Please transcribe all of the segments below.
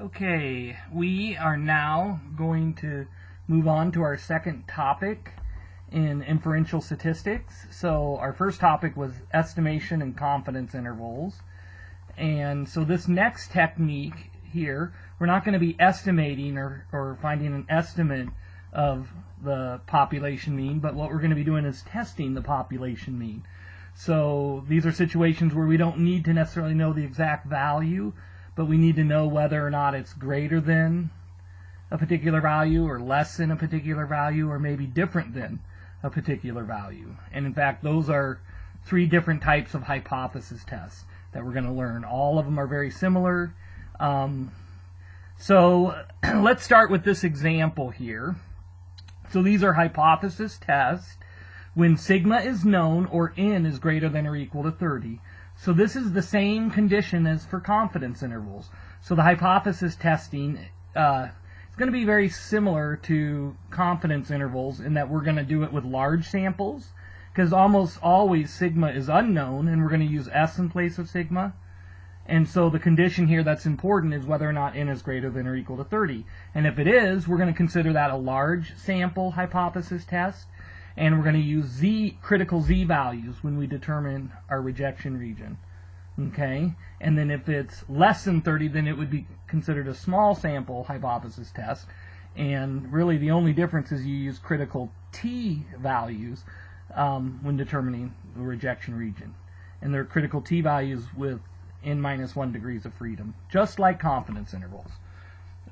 Okay, we are now going to move on to our second topic in inferential statistics. So our first topic was estimation and confidence intervals. And so this next technique here, we're not going to be estimating or finding an estimate of the population mean, but what we're going to be doing is testing the population mean. So these are situations where we don't need to necessarily know the exact value, but we need to know whether or not it's greater than a particular value or less than a particular value or maybe different than a particular value. And in fact, those are three different types of hypothesis tests that we're going to learn. All of them are very similar. So let's start with this example here. So these are hypothesis tests when sigma is known or n is greater than or equal to 30. So this is the same condition as for confidence intervals. So the hypothesis testing is going to be very similar to confidence intervals in that we're going to do it with large samples, because almost always sigma is unknown and we're going to use s in place of sigma. And so the condition here that's important is whether or not n is greater than or equal to 30. And if it is, we're going to consider that a large sample hypothesis test, and we're going to use critical z values when we determine our rejection region. Okay? And then if it's less than 30, then it would be considered a small sample hypothesis test. And really the only difference is you use critical t values when determining the rejection region. And they're critical t values with n-1 degrees of freedom, just like confidence intervals.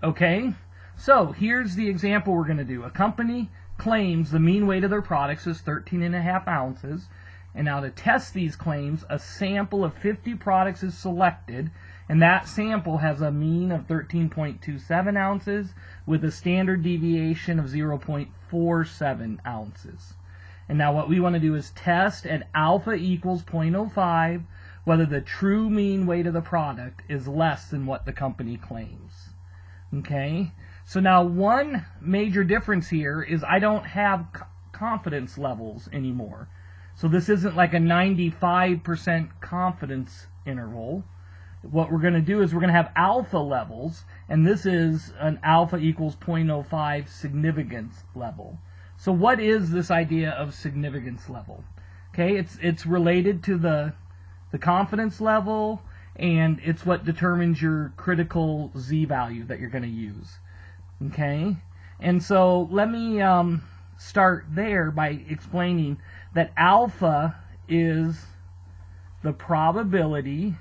Okay? So here's the example we're going to do. A company claims the mean weight of their products is 13.5 ounces. And now to test these claims, a sample of 50 products is selected, and that sample has a mean of 13.27 ounces with a standard deviation of 0.47 ounces. And now what we want to do is test at alpha equals 0.05 whether the true mean weight of the product is less than what the company claims. Okay? So now one major difference here is I don't have confidence levels anymore. So this isn't like a 95% confidence interval. What we're going to do is we're going to have alpha levels, and this is an alpha equals 0.05 significance level. So what is this idea of significance level? Okay, it's related to the confidence level, and it's what determines your critical z value that you're going to use. Okay, and so let me start there by explaining that alpha is the probability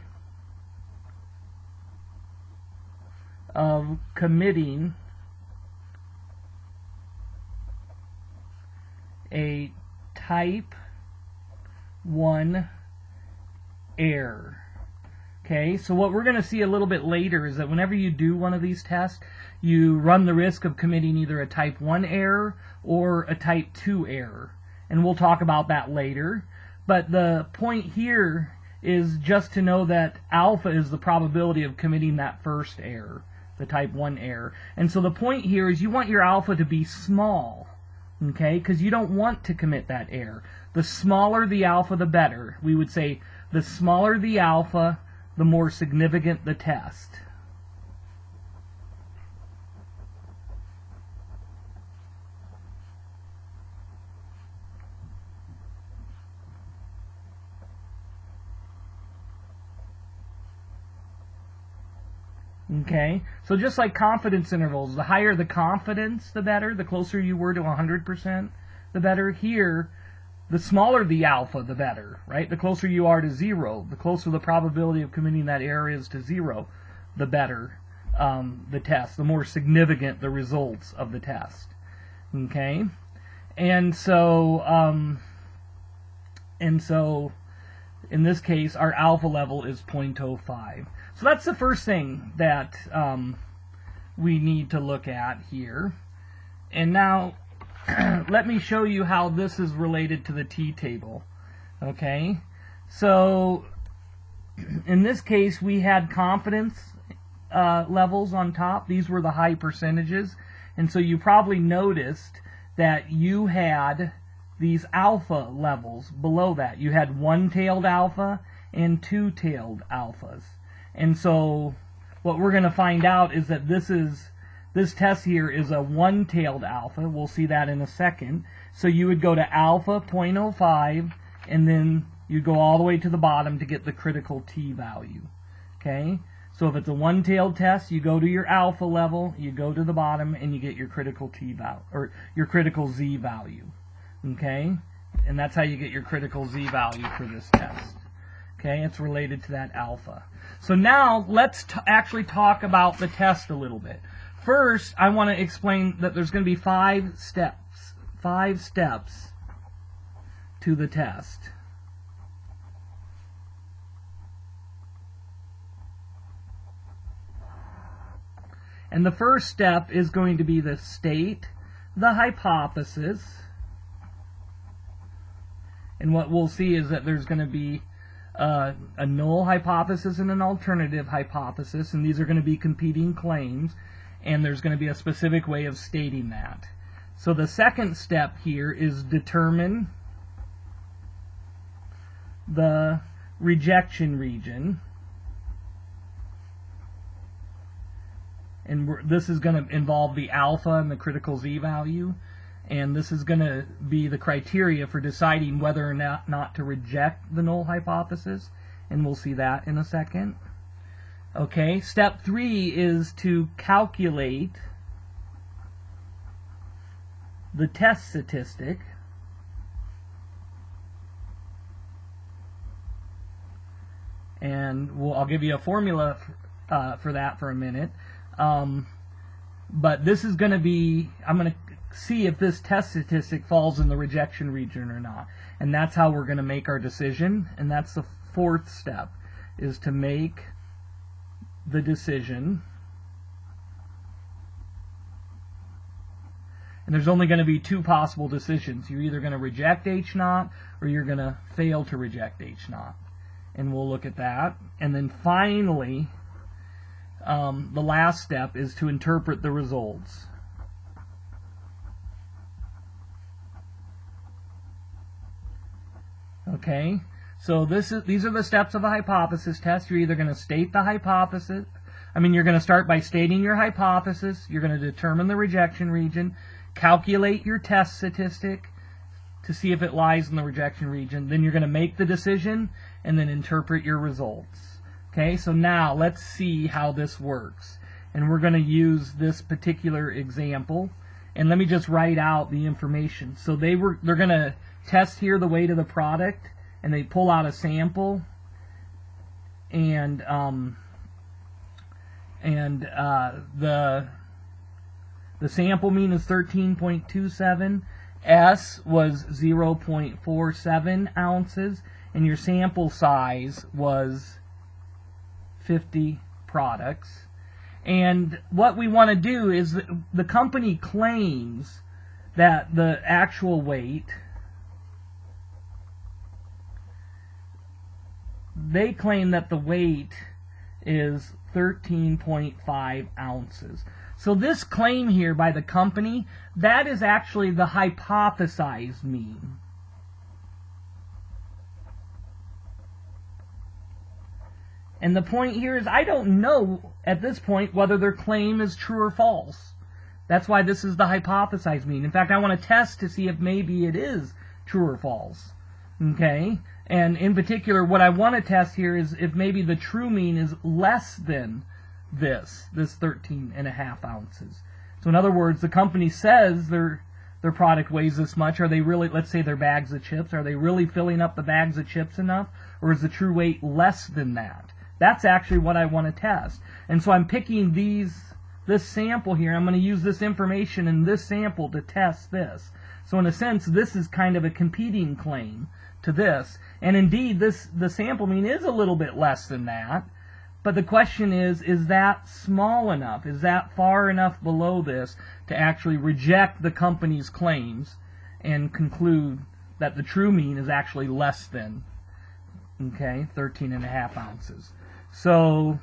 of committing a type 1 error. Okay, so what we're going to see a little bit later is that whenever you do one of these tests, you run the risk of committing either a type 1 error or a type 2 error. And we'll talk about that later. But the point here is just to know that alpha is the probability of committing that first error, the type 1 error. And so the point here is you want your alpha to be small, okay, because you don't want to commit that error. The smaller the alpha, the better. We would say the smaller the alpha, the more significant the test. Okay, so just like confidence intervals, the higher the confidence, the better. The closer you were to 100%, the better. Here, the smaller the alpha, the better, right? The closer you are to 0, the closer the probability of committing that error is to 0, the better the test, the more significant the results of the test. Okay, and so in this case, our alpha level is 0.05. So that's the first thing that we need to look at here. And now let me show you how this is related to the t-table. Okay, so in this case we had confidence levels on top. These were the high percentages, and so you probably noticed that you had these alpha levels below that. You had one-tailed alpha and two-tailed alphas. And so what we're going to find out is that this test here is a one-tailed alpha. We'll see that in a second. So you would go to alpha 0.05, and then you go all the way to the bottom to get the critical t value. Okay? So if it's a one-tailed test, you go to your alpha level, you go to the bottom, and you get your critical t value, or your critical z value. Okay? And that's how you get your critical z value for this test. Okay? It's related to that alpha. So now let's actually talk about the test a little bit. First, I want to explain that there's going to be 5 steps. 5 steps to the test. And the first step is going to be to state the hypothesis. And what we'll see is that there's going to be a null hypothesis and an alternative hypothesis, and these are going to be competing claims, and there's going to be a specific way of stating that. So the second step here is determine the rejection region. And this is going to involve the alpha and the critical z value. And this is going to be the criteria for deciding whether or not to reject the null hypothesis. And we'll see that in a second. Okay, step 3 is to calculate the test statistic. And I'll give you a formula for that for a minute. But this is going to be, I'm going to see if this test statistic falls in the rejection region or not. And that's how we're going to make our decision. And that's the 4th step, is to make the decision. And there's only going to be 2 possible decisions. You're either going to reject H0 or you're going to fail to reject H0. And we'll look at that. And then finally, the last step is to interpret the results. Okay, so these are the steps of a hypothesis test. You're either going to state the hypothesis. You're going to start by stating your hypothesis. You're going to determine the rejection region, calculate your test statistic to see if it lies in the rejection region. Then you're going to make the decision and then interpret your results. Okay, so now let's see how this works. And we're going to use this particular example. And let me just write out the information. So they're going to test here the weight of the product, and they pull out a sample, and the sample mean is 13.27. S was 0.47 ounces, and your sample size was 50 products. And what we want to do is the company claims that the actual weight, they claim that the weight is 13.5 ounces. So this claim here by the company, that is actually the hypothesized mean. And the point here is I don't know at this point whether their claim is true or false. That's why this is the hypothesized mean. In fact, I want to test to see if maybe it is true or false. Okay? And in particular, what I want to test here is if maybe the true mean is less than this 13.5 ounces. So in other words, the company says their product weighs this much. Are they really, let's say their bags of chips, are they really filling up the bags of chips enough? Or is the true weight less than that? That's actually what I want to test. And so I'm picking this sample here. I'm going to use this information in this sample to test this. So in a sense, this is kind of a competing claim to this. And indeed, the sample mean is a little bit less than that. But the question is that small enough? Is that far enough below this to actually reject the company's claims and conclude that the true mean is actually less than, 13.5 ounces? So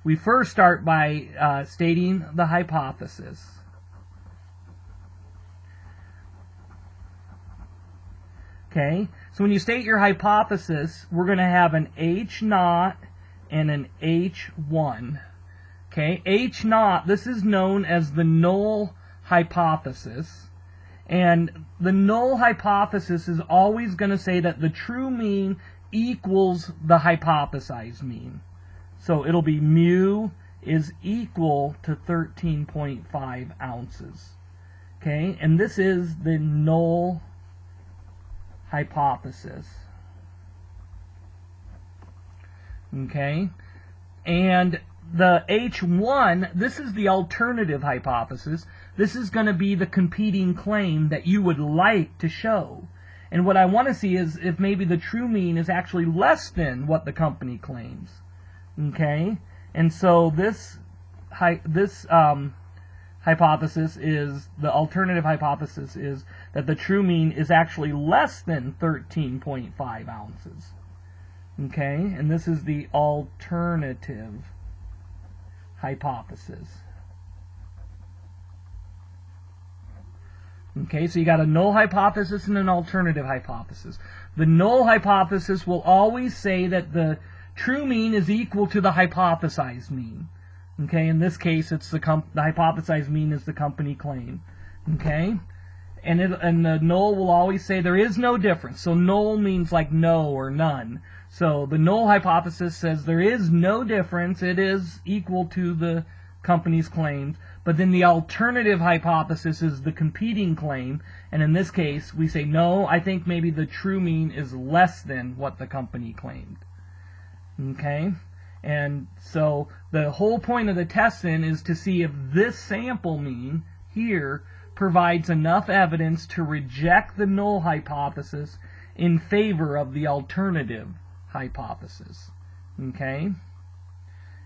we first start by stating the hypothesis. Okay, so when you state your hypothesis, we're going to have an H0 and an H1. Okay, H naught, this is known as the null hypothesis. And the null hypothesis is always going to say that the true mean equals the hypothesized mean. So it'll be mu is equal to 13.5 ounces. Okay, and this is the null hypothesis. Okay, and the H1, this is the alternative hypothesis. This is going to be the competing claim that you would like to show. And what I want to see is if maybe the true mean is actually less than what the company claims. Okay, and so this hypothesis is, the alternative hypothesis is that the true mean is actually less than 13.5 ounces. Okay, and this is the alternative hypothesis. Okay, so you got a null hypothesis and an alternative hypothesis. The null hypothesis will always say that the true mean is equal to the hypothesized mean. Okay, in this case, it's the hypothesized mean is the company claim. Okay, and the null will always say there is no difference. So null means like no or none. So the null hypothesis says there is no difference. It is equal to the company's claims. But then the alternative hypothesis is the competing claim. And in this case, we say, no, I think maybe the true mean is less than what the company claimed. Okay? And so the whole point of the test then is to see if this sample mean here provides enough evidence to reject the null hypothesis in favor of the alternative hypothesis. Okay?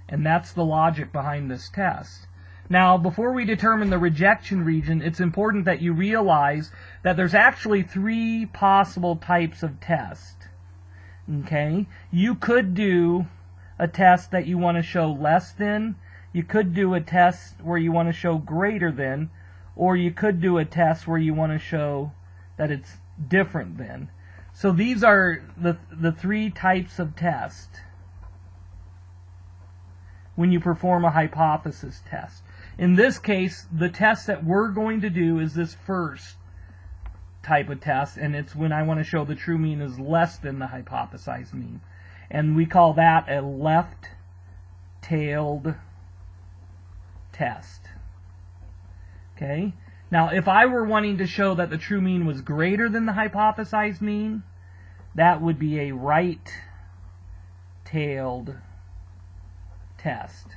And that's the logic behind this test. Now, before we determine the rejection region, it's important that you realize that there's actually 3 possible types of test. Okay? You could do a test that you want to show less than, you could do a test where you want to show greater than, or you could do a test where you want to show that it's different than. So these are the 3 types of test when you perform a hypothesis test. In this case, the test that we're going to do is this first type of test, and it's when I want to show the true mean is less than the hypothesized mean. And we call that a left-tailed test. Okay? Now, if I were wanting to show that the true mean was greater than the hypothesized mean, that would be a right-tailed test.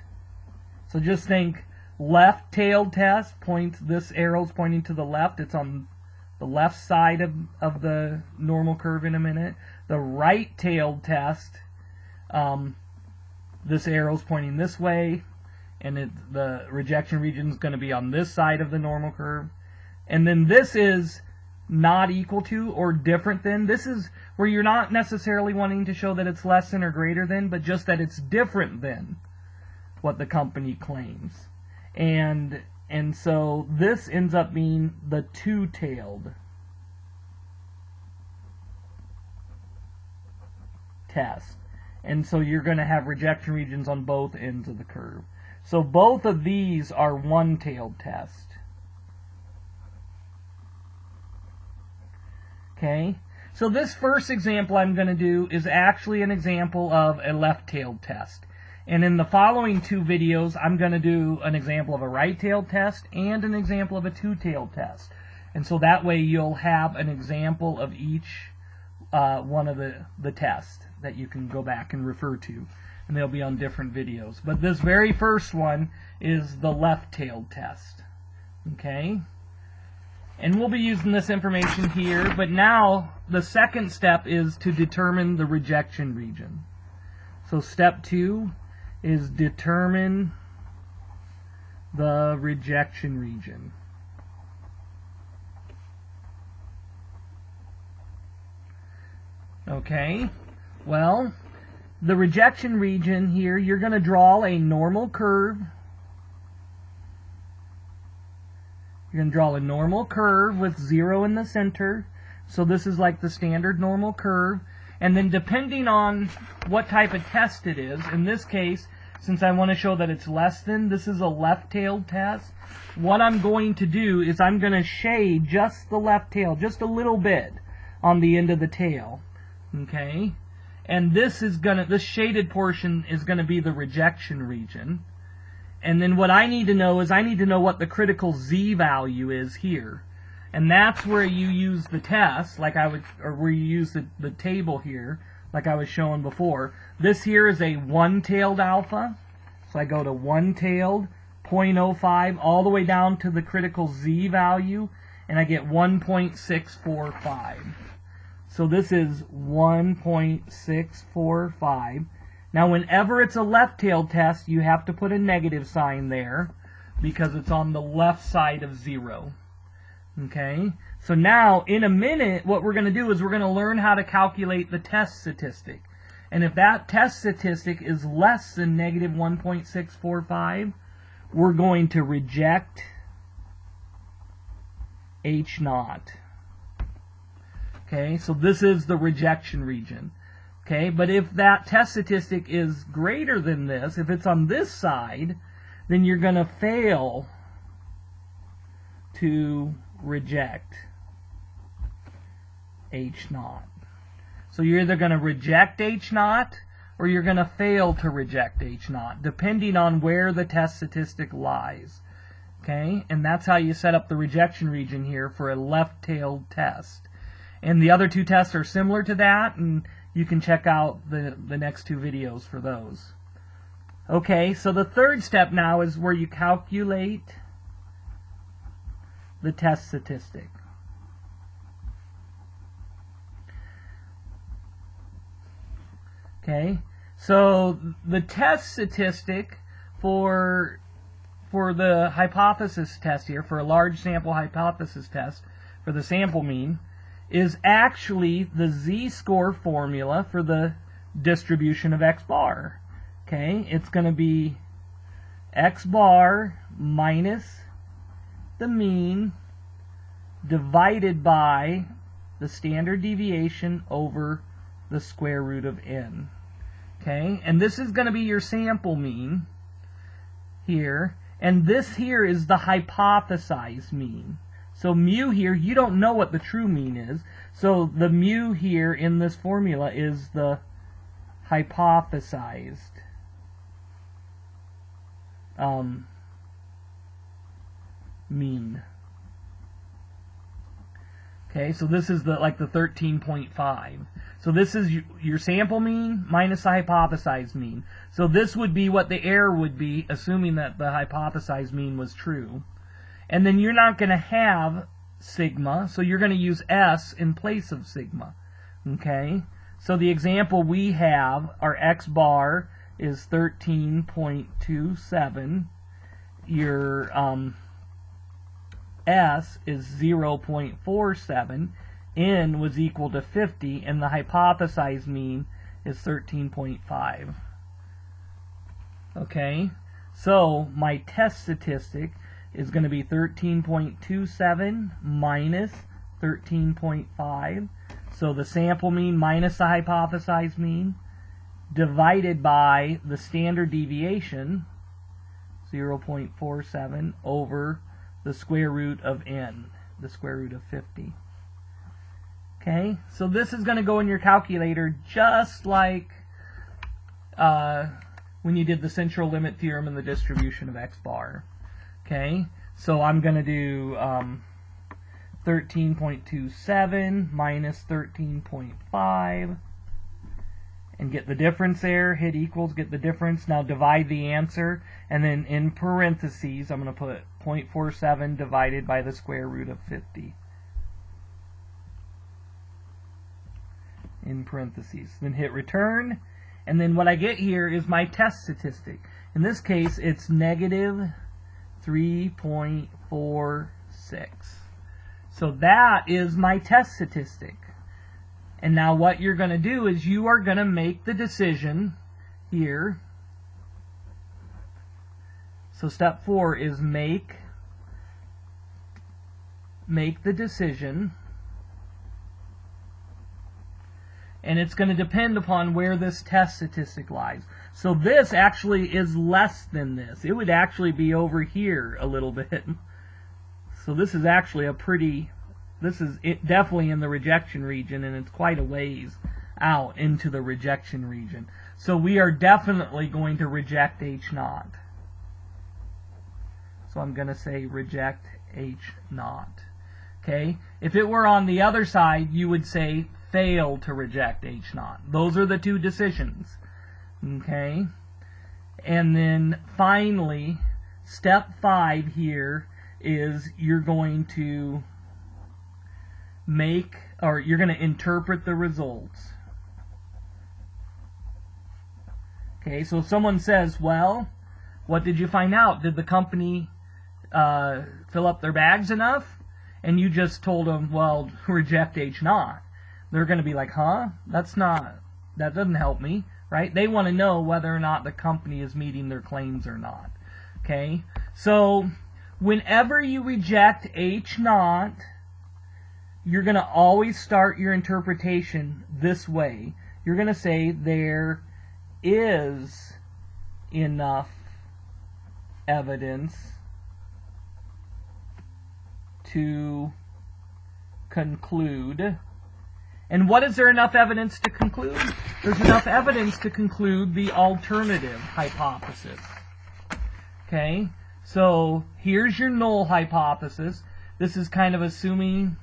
So just think, left-tailed test, this arrow's pointing to the left, it's on the left side of the normal curve in a minute. The right-tailed test, this arrow's pointing this way, and the rejection region is going to be on this side of the normal curve. And then this is not equal to or different than. This is where you're not necessarily wanting to show that it's less than or greater than, but just that it's different than what the company claims. And so this ends up being the two-tailed test. And so you're going to have rejection regions on both ends of the curve. So both of these are one-tailed test. Okay? So this first example I'm going to do is actually an example of a left-tailed test. And in the following 2 videos, I'm going to do an example of a right-tailed test and an example of a two-tailed test. And so that way you'll have an example of each one of the tests that you can go back and refer to. And they'll be on different videos. But this very first one is the left-tailed test. Okay? And we'll be using this information here. But now the second step is to determine the rejection region. So step 2 is determine the rejection region. Okay, well, the rejection region here, you're going to draw a normal curve. You're going to draw a normal curve with 0 in the center. So this is like the standard normal curve. And then depending on what type of test it is, in this case, since I want to show that it's less than, this is a left-tailed test. What I'm going to do is I'm going to shade just the left tail, just a little bit on the end of the tail. Okay? And this shaded portion is going to be the rejection region. And then what I need to know is I need to know what the critical Z value is here. And that's where you use the test, like or where you use the table here, like I was showing before. This here is a one-tailed alpha. So I go to one-tailed, 0.05, all the way down to the critical Z value, and I get 1.645. So this is 1.645. Now whenever it's a left-tailed test, you have to put a negative sign there because it's on the left side of 0. Okay? So now, in a minute, what we're going to do is we're going to learn how to calculate the test statistic. And if that test statistic is less than negative 1.645, we're going to reject H0. Okay, so this is the rejection region. Okay, but if that test statistic is greater than this, if it's on this side, then you're going to fail to reject H0. So you're either going to reject H0 or you're going to fail to reject H0, depending on where the test statistic lies. Okay, and that's how you set up the rejection region here for a left-tailed test. And the other two tests are similar to that, and you can check out the next two videos for those. Okay, so the third step now is where you calculate the test statistic. Okay, so the test statistic for the hypothesis test here, for a large sample hypothesis test, for the sample mean, is actually the z-score formula for the distribution of x bar. Okay, it's going to be x bar minus the mean divided by the standard deviation over the square root of n. Okay, and this is going to be your sample mean here, and this here is the hypothesized mean. So mu here, you don't know what the true mean is, so the mu here in this formula is the hypothesized mean. Okay, so this is the 13.5. So this is your sample mean minus the hypothesized mean. So this would be what the error would be, assuming that the hypothesized mean was true. And then you're not going to have sigma, so you're going to use S in place of sigma. Okay? So the example we have, our x bar is 13.27. Your S is 0.47. N was equal to 50, and the hypothesized mean is 13.5. Okay? So my test statistic is going to be 13.27 minus 13.5. So the sample mean minus the hypothesized mean divided by the standard deviation, 0.47, over the square root of n, the square root of 50. Okay, so this is going to go in your calculator just like when you did the central limit theorem and the distribution of x bar. Okay, so I'm going to do 13.27 minus 13.5 and get the difference there, hit equals, get the difference. Now divide the answer, and then in parentheses I'm going to put 0.47 divided by the square root of 50. In parentheses. Then hit return, and then what I get here is my test statistic. In this case, it's negative 3.46. So that is my test statistic. And now what you're going to do is you are going to make the decision here. So step 4 is make the decision. and it's going to depend upon where this test statistic lies. So this actually is less than this. It would actually be over here a little bit. So this is actually definitely in the rejection region, and it's quite a ways out into the rejection region. So we are definitely going to reject H naught. So I'm going to say reject H naught. Okay? If it were on the other side, you would say fail to reject H naught. Those are the two decisions. Okay? And then finally, step 5 here is you're going to you're going to interpret the results. Okay, so if someone says, well, what did you find out? Did the company fill up their bags enough? And you just told them, well, reject H naught. They're going to be like, huh? That doesn't help me, right? They want to know whether or not the company is meeting their claims or not. Okay, so whenever you reject H naught, you're going to always start your interpretation this way. You're going to say there is enough evidence to conclude. And what is there enough evidence to conclude? There's enough evidence to conclude the alternative hypothesis. Okay, so here's your null hypothesis. This is kind of assuming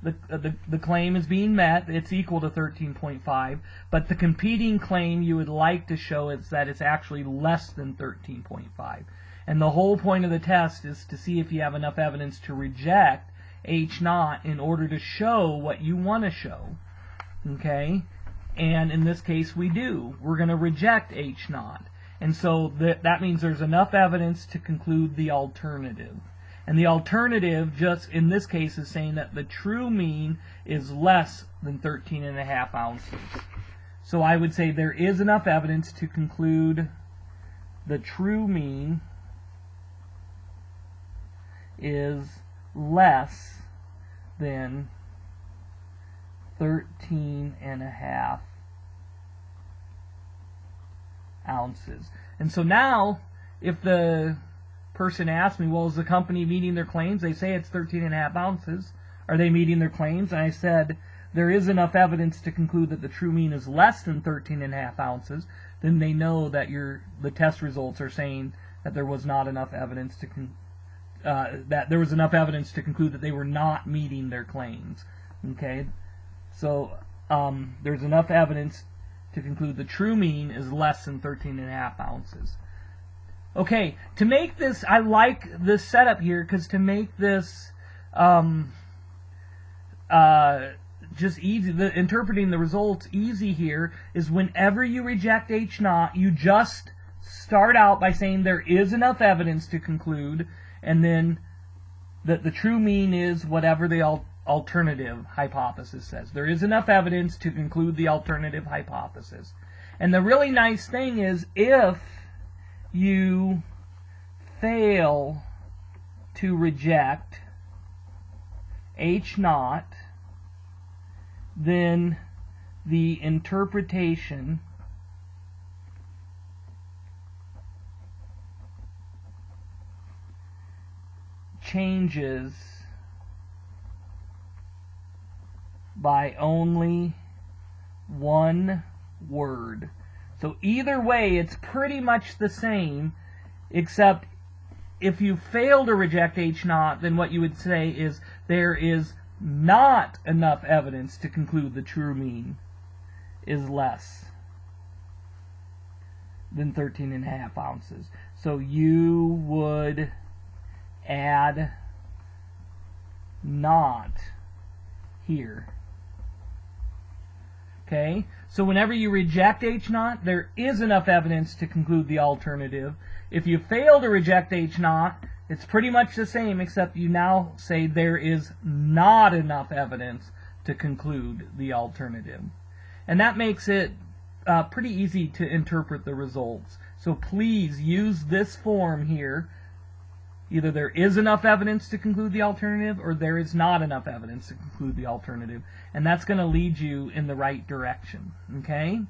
the claim is being met. It's equal to 13.5, but the competing claim you would like to show is that it's actually less than 13.5. And the whole point of the test is to see if you have enough evidence to reject H naught in order to show what you want to show. Okay? And in this case we do. We're going to reject H naught. And so that means there's enough evidence to conclude the alternative. And the alternative, just in this case, is saying that the true mean is less than 13.5 ounces. So I would say there is enough evidence to conclude the true mean is less than 13.5 ounces. And so now, if the person asks me, well, is the company meeting their claims? They say it's 13.5 ounces. Are they meeting their claims? And I said, there is enough evidence to conclude that the true mean is less than 13.5 ounces. Then they know that the test results are saying that there was not enough evidence to conclude that they were not meeting their claims. Okay, so there's enough evidence to conclude the true mean is less than 13.5 ounces. Okay, to make this, I like this setup here, because to make this just easy, interpreting the results easy here, is whenever you reject H naught, you just start out by saying there is enough evidence to conclude, and then that the true mean is whatever the alternative hypothesis says. There is enough evidence to conclude the alternative hypothesis. And the really nice thing is, if you fail to reject H naught, then the interpretation changes by only one word. So either way, it's pretty much the same, except if you fail to reject H naught, then what you would say is there is not enough evidence to conclude the true mean is less than 13.5 ounces. So you would add not here. Okay? So whenever you reject H naught, there is enough evidence to conclude the alternative. If you fail to reject H naught, it's pretty much the same, except you now say there is not enough evidence to conclude the alternative. And that makes it pretty easy to interpret the results. So please use this form here Either there is enough evidence to conclude the alternative, or there is not enough evidence to conclude the alternative. And that's going to lead you in the right direction. Okay?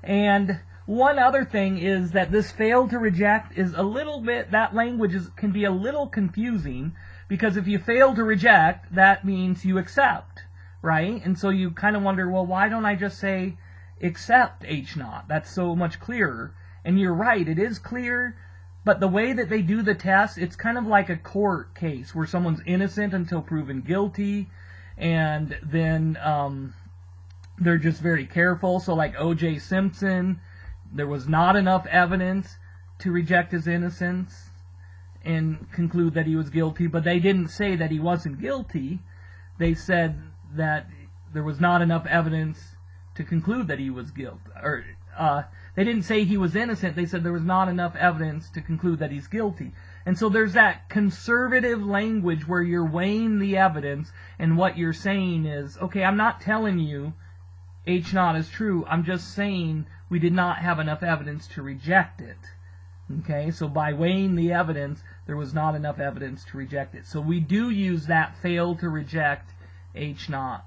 And one other thing is that this fail to reject is a little bit, that language can be a little confusing, because if you fail to reject, that means you accept, right? And so you kind of wonder, well, why don't I just say accept H0? That's so much clearer. And you're right, it is clear, but the way that they do the test, it's kind of like a court case where someone's innocent until proven guilty, and then they're just very careful. So like O.J. Simpson, there was not enough evidence to reject his innocence and conclude that he was guilty, but they didn't say that he wasn't guilty. They said that there was not enough evidence to conclude that he was guilty. Or they didn't say he was innocent. They said there was not enough evidence to conclude that he's guilty. And so there's that conservative language where you're weighing the evidence, and what you're saying is, okay, I'm not telling you H0 is true. I'm just saying we did not have enough evidence to reject it. Okay, so by weighing the evidence, there was not enough evidence to reject it. So we do use that fail to reject H0.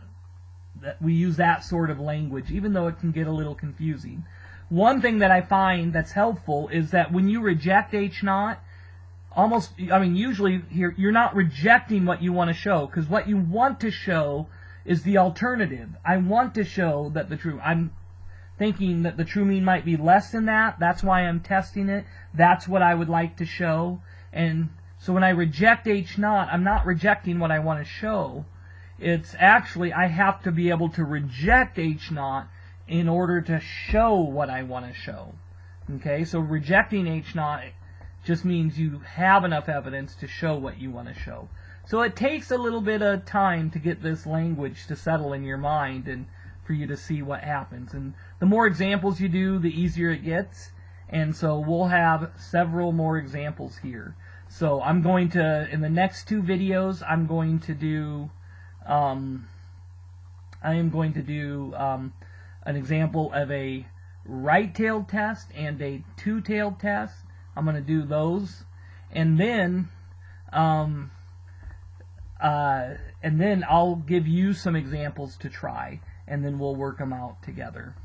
We use that sort of language, even though it can get a little confusing. One thing that I find that's helpful is that when you reject H0, usually here, you're not rejecting what you want to show, because what you want to show is the alternative. I want to show that I'm thinking that the true mean might be less than that. That's why I'm testing it. That's what I would like to show. And so when I reject H0, I'm not rejecting what I want to show. It's actually, I have to be able to reject H0 in order to show what I want to show. Okay, so rejecting H0 just means you have enough evidence to show what you want to show. So it takes a little bit of time to get this language to settle in your mind and for you to see what happens. And the more examples you do, the easier it gets. And so we'll have several more examples here. So I'm going to, in the next two videos, I am going to do an example of a right-tailed test and a two-tailed test. I'm going to do those, and then I'll give you some examples to try, and then we'll work them out together.